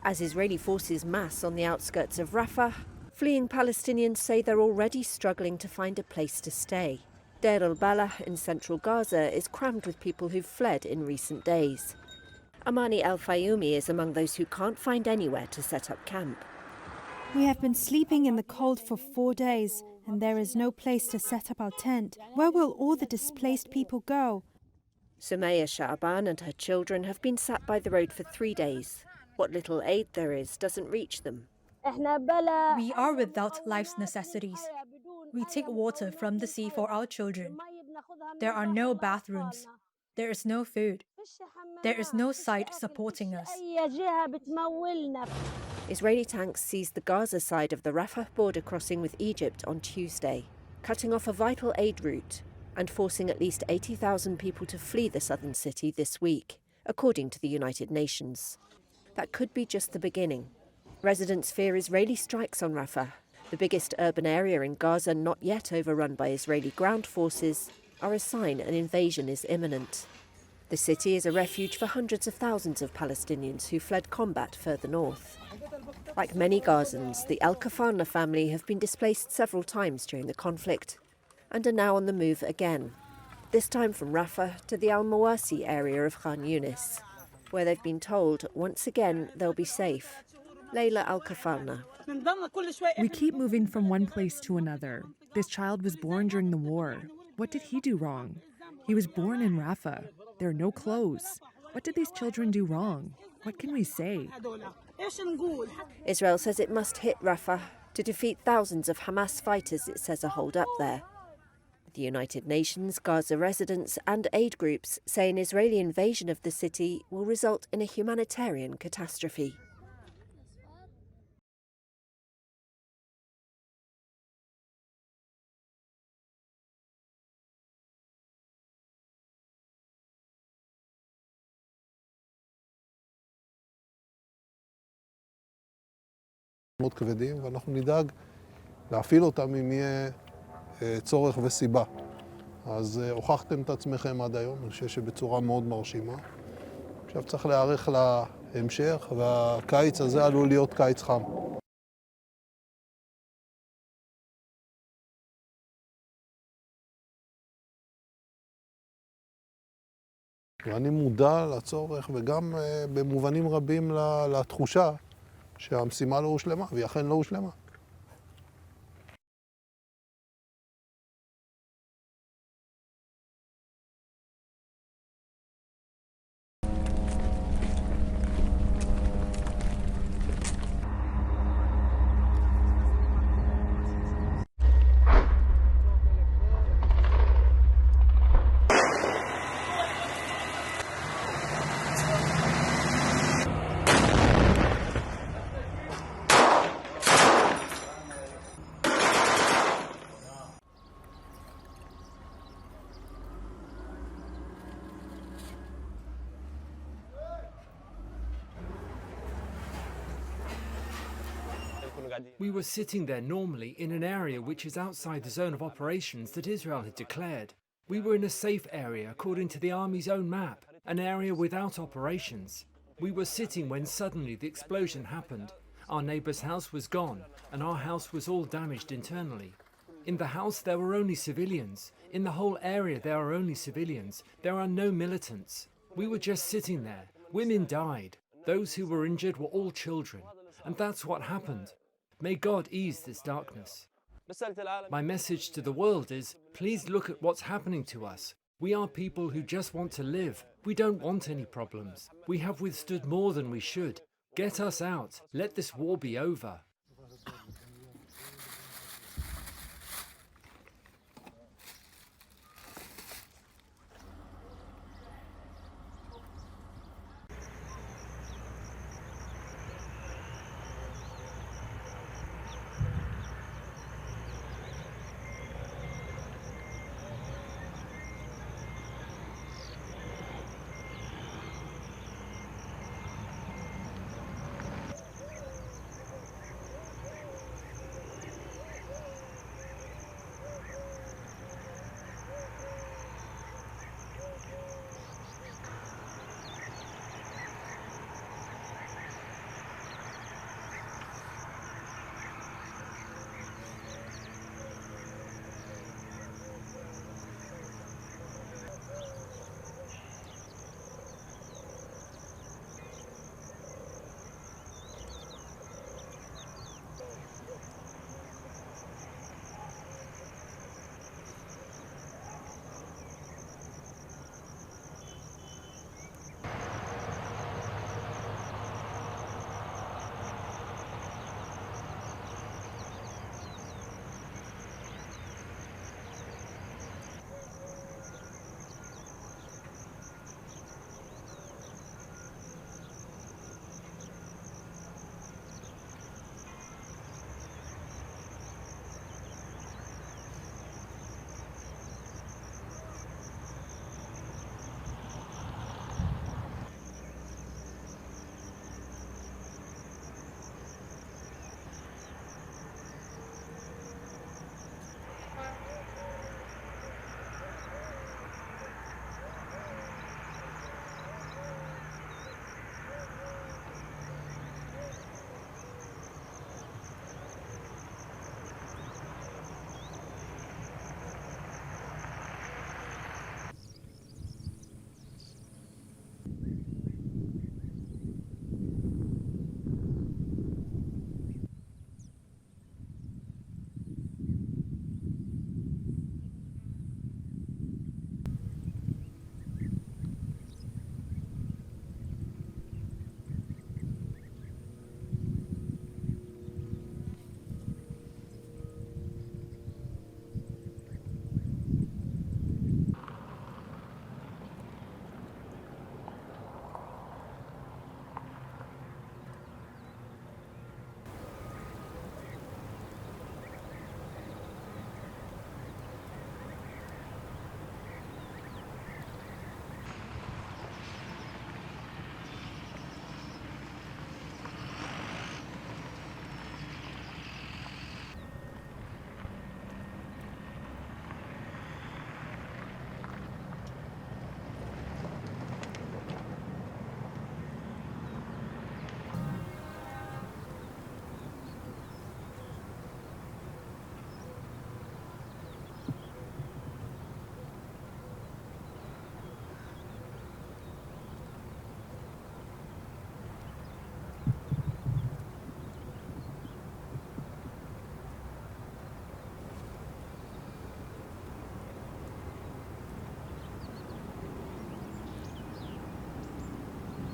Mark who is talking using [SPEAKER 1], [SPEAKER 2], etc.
[SPEAKER 1] As Israeli forces mass on the outskirts of Rafah, fleeing Palestinians say they're already struggling to find a place to stay. Deir al-Balah in central Gaza is crammed with people who've fled in recent days. Amani al-Fayoumi is among those who can't find anywhere to set up camp.
[SPEAKER 2] We have been sleeping in the cold for 4 days, and there is no place to set up our tent. Where will all the displaced people go?
[SPEAKER 1] Sumaya Sha'ban and her children have been sat by the road for 3 days. What little aid there is doesn't reach them.
[SPEAKER 3] We are without life's necessities. We take water from the sea for our children. There are no bathrooms. There is no food. There is no site supporting us.
[SPEAKER 1] Israeli tanks seized the Gaza side of the Rafah border crossing with Egypt on Tuesday, cutting off a vital aid route and forcing at least 80,000 people to flee the southern city this week, according to the United Nations. That could be just the beginning. Residents fear Israeli strikes on Rafah, the biggest urban area in Gaza not yet overrun by Israeli ground forces, are a sign an invasion is imminent. The city is a refuge for hundreds of thousands of Palestinians who fled combat further north. Like many Gazans, the Al-Kafana family have been displaced several times during the conflict and are now on the move again, this time from Rafah to the Al-Mawasi area of Khan Yunis, where they've been told once again they'll be safe. Layla Al-Kafana.
[SPEAKER 4] We keep moving from one place to another. This child was born during the war. What did he do wrong? He was born in Rafah. There are no clothes. What did these children do wrong? What can we say?
[SPEAKER 1] Israel says it must hit Rafah to defeat thousands of Hamas fighters it says are holed up there. The United Nations, Gaza residents and aid groups say an Israeli invasion of the city will result in a humanitarian catastrophe.
[SPEAKER 5] מאוד כבדים, ואנחנו נדאג להפעיל אותם אם יהיה צורך וסיבה. אז הוכחתם את עצמכם עד היום, אני חושב שבצורה מאוד מרשימה. עכשיו צריך להיערך להמשך, והקיץ הזה עלול להיות קיץ חם. ואני מודע לצורך, וגם במובנים רבים לתחושה שהמשימה לא הושלמה, והיא אכן לא הושלמה.
[SPEAKER 6] We were sitting there normally in an area which is outside the zone of operations that Israel had declared. We were in a safe area according to the army's own map, an area without operations. We were sitting when suddenly the explosion happened. Our neighbour's house was gone and our house was all damaged internally. In the house there were only civilians. In the whole area there are only civilians. There are no militants. We were just sitting there. Women died. Those who were injured were all children. And that's what happened. May God ease this darkness. My message to the world is, please look at what's happening to us. We are people who just want to live. We don't want any problems. We have withstood more than we should. Get us out. Let this war be over.